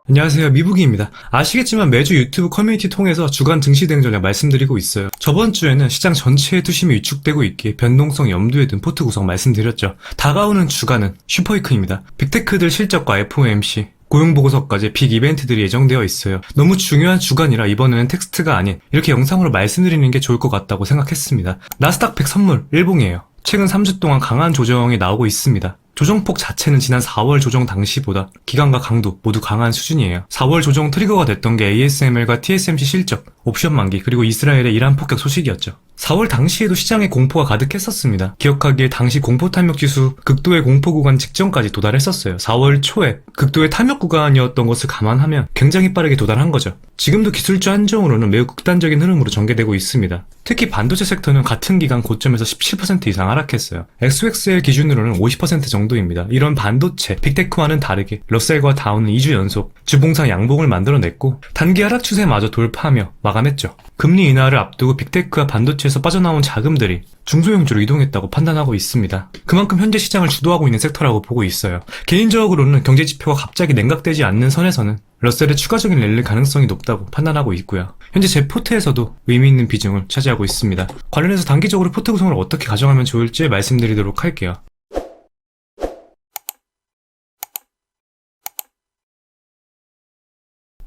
안녕하세요, 미북이입니다. 아시겠지만 매주 유튜브 커뮤니티 통해서 주간 증시 대응 전략 말씀드리고 있어요. 저번 주에는 시장 전체의 투심이 위축되고 있기에 변동성 염두에 둔 포트 구성 말씀드렸죠. 다가오는 주간은 슈퍼위크입니다. 빅테크들 실적과 FOMC, 고용보고서까지 빅 이벤트들이 예정되어 있어요. 너무 중요한 주간이라 이번에는 텍스트가 아닌 이렇게 영상으로 말씀드리는 게 좋을 것 같다고 생각했습니다. 나스닥 100 선물 일봉이에요. 최근 3주 동안 강한 조정이 나오고 있습니다. 조정폭 자체는 지난 4월 조정 당시보다 기간과 강도 모두 강한 수준이에요. 4월 조정 트리거가 됐던 게 ASML과 TSMC 실적, 옵션 만기, 그리고 이스라엘의 이란 폭격 소식이었죠. 4월 당시에도 시장에 공포가 가득했었습니다. 기억하기에 당시 공포 탐욕 지수 극도의 공포 구간 직전까지 도달했었어요. 4월 초에 극도의 탐욕 구간이었던 것을 감안하면 굉장히 빠르게 도달한 거죠. 지금도 기술주 한정으로는 매우 극단적인 흐름으로 전개되고 있습니다. 특히 반도체 섹터는 같은 기간 고점에서 17% 이상 하락했어요. XXL 기준으로는 50% 정도입니다. 이런 반도체, 빅테크와는 다르게 러셀과 다우는 2주 연속 주봉상 양봉을 만들어냈고 단기 하락 추세마저 돌파하며 마감했죠. 금리 인하를 앞두고 빅테크와 반도체에서 빠져나온 자금들이 중소형주로 이동했다고 판단하고 있습니다. 그만큼 현재 시장을 주도하고 있는 섹터라고 보고 있어요. 개인적으로는 경제지표가 갑자기 냉각되지 않는 선에서는 러셀의 추가적인 랠리 가능성이 높다고 판단하고 있고요. 현재 제 포트에서도 의미 있는 비중을 차지하고 있습니다. 관련해서 단기적으로 포트 구성을 어떻게 가정하면 좋을지 말씀드리도록 할게요.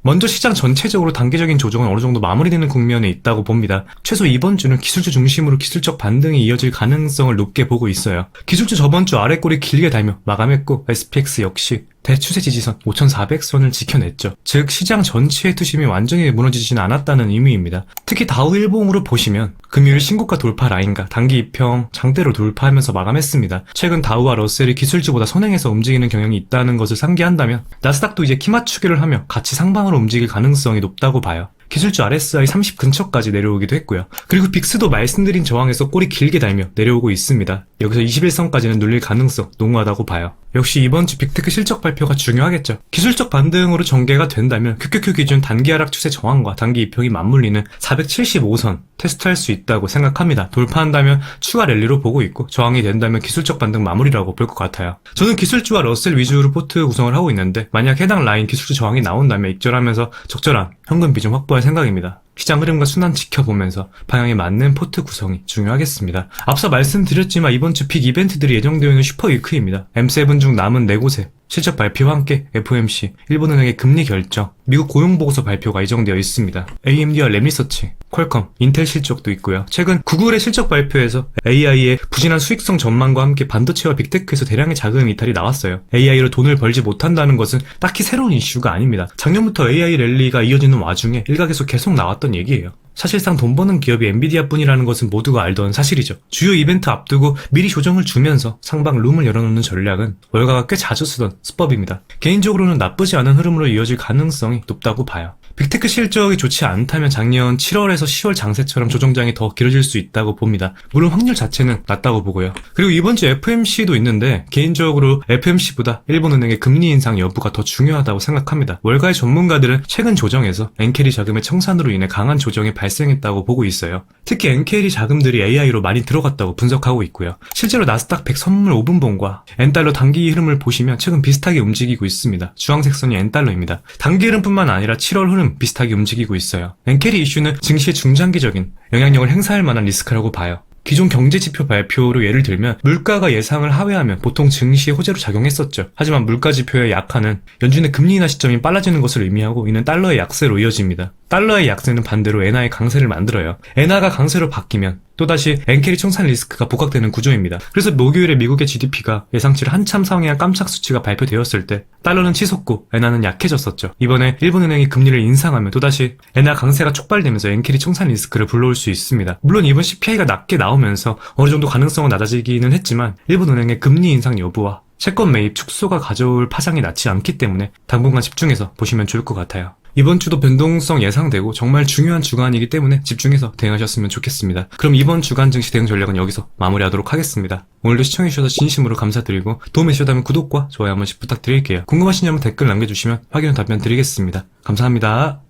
먼저 시장 전체적으로 단기적인 조정은 어느 정도 마무리되는 국면에 있다고 봅니다. 최소 이번 주는 기술주 중심으로 기술적 반등이 이어질 가능성을 높게 보고 있어요. 기술주 저번 주 아래꼬리 길게 달며 마감했고 SPX 역시 대추세 지지선 5,400선을 지켜냈죠. 즉 시장 전체의 투심이 완전히 무너지지는 않았다는 의미입니다. 특히 다우 일봉으로 보시면 금요일 신고가 돌파 라인과 단기 이평 장대로 돌파하면서 마감했습니다. 최근 다우와 러셀이 기술주보다 선행해서 움직이는 경향이 있다는 것을 상기한다면 나스닥도 이제 키 맞추기를 하며 같이 상방으로 움직일 가능성이 높다고 봐요. 기술주 RSI 30 근처까지 내려오기도 했고요. 그리고 빅스도 말씀드린 저항에서 꼬리 길게 달며 내려오고 있습니다. 여기서 21선까지는 눌릴 가능성 농후하다고 봐요. 역시 이번 주 빅테크 실적 발표가 중요하겠죠. 기술적 반등으로 전개가 된다면 QQQ 기준 단기 하락 추세 저항과 단기 이평이 맞물리는 475선 테스트할 수 있다고 생각합니다. 돌파한다면 추가 랠리로 보고 있고 저항이 된다면 기술적 반등 마무리라고 볼 것 같아요. 저는 기술주와 러셀 위주로 포트 구성을 하고 있는데 만약 해당 라인 기술주 저항이 나온다면 익절하면서 적절한 현금 비중 확보할 생각입니다. 시장 흐름과 순환 지켜보면서 방향에 맞는 포트 구성이 중요하겠습니다. 앞서 말씀드렸지만 이번 주 빅 이벤트들이 예정되어 있는 슈퍼위크입니다. M7 중 남은 4곳에 실적 발표와 함께 FOMC, 일본은행의 금리 결정, 미국 고용보고서 발표가 예정되어 있습니다. AMD와 램리서치, 퀄컴, 인텔 실적도 있고요. 최근 구글의 실적 발표에서 AI의 부진한 수익성 전망과 함께 반도체와 빅테크에서 대량의 자금 이탈이 나왔어요. AI로 돈을 벌지 못한다는 것은 딱히 새로운 이슈가 아닙니다. 작년부터 AI 랠리가 이어지는 와중에 일각에서 계속 나왔던 얘기예요. 사실상 돈 버는 기업이 엔비디아 뿐이라는 것은 모두가 알던 사실이죠. 주요 이벤트 앞두고 미리 조정을 주면서 상방 룸을 열어놓는 전략은 월가가 꽤 자주 쓰던 수법입니다. 개인적으로는 나쁘지 않은 흐름으로 이어질 가능성이 높다고 봐요. 빅테크 실적이 좋지 않다면 작년 7월에서 10월 장세처럼 조정장이 더 길어질 수 있다고 봅니다. 물론 확률 자체는 낮다고 보고요. 그리고 이번 주 FMC도 있는데 개인적으로 FMC보다 일본은행의 금리 인상 여부가 더 중요하다고 생각합니다. 월가의 전문가들은 최근 조정에서 엔캐리 자금의 청산으로 인해 강한 조정이 발생했다고 보고 있어요. 특히 엔캐리 자금들이 AI로 많이 들어갔다고 분석하고 있고요. 실제로 나스닥 100 선물 5분봉과 엔달러 단기 흐름을 보시면 최근 비슷하게 움직이고 있습니다. 주황색 선이 엔달러입니다. 단기 흐름뿐만 아니라 7월 흐름 비슷하게 움직이고 있어요. 엔캐리 이슈는 증시의 중장기적인 영향력을 행사할 만한 리스크라고 봐요. 기존 경제지표 발표로 예를 들면 물가가 예상을 하회하면 보통 증시의 호재로 작용했었죠. 하지만 물가지표의 약화는 연준의 금리 인하 시점이 빨라지는 것을 의미하고 이는 달러의 약세로 이어집니다. 달러의 약세는 반대로 엔화의 강세를 만들어요. 엔화가 강세로 바뀌면 또다시 엔캐리 청산 리스크가 복각되는 구조입니다. 그래서 목요일에 미국의 GDP가 예상치를 한참 상회한 깜짝 수치가 발표되었을 때 달러는 치솟고 엔화는 약해졌었죠. 이번에 일본은행이 금리를 인상하면 또다시 엔화 강세가 촉발되면서 엔캐리 청산 리스크를 불러올 수 있습니다. 물론 이번 CPI가 낮게 나오면서 어느 정도 가능성은 낮아지기는 했지만 일본은행의 금리 인상 여부와 채권 매입 축소가 가져올 파장이 낮지 않기 때문에 당분간 집중해서 보시면 좋을 것 같아요. 이번 주도 변동성 예상되고 정말 중요한 주간이기 때문에 집중해서 대응하셨으면 좋겠습니다. 그럼 이번 주간 증시 대응 전략은 여기서 마무리하도록 하겠습니다. 오늘도 시청해주셔서 진심으로 감사드리고 도움이 되셨다면 구독과 좋아요 한 번씩 부탁드릴게요. 궁금하신 점은 댓글 남겨주시면 확인 후 답변 드리겠습니다. 감사합니다.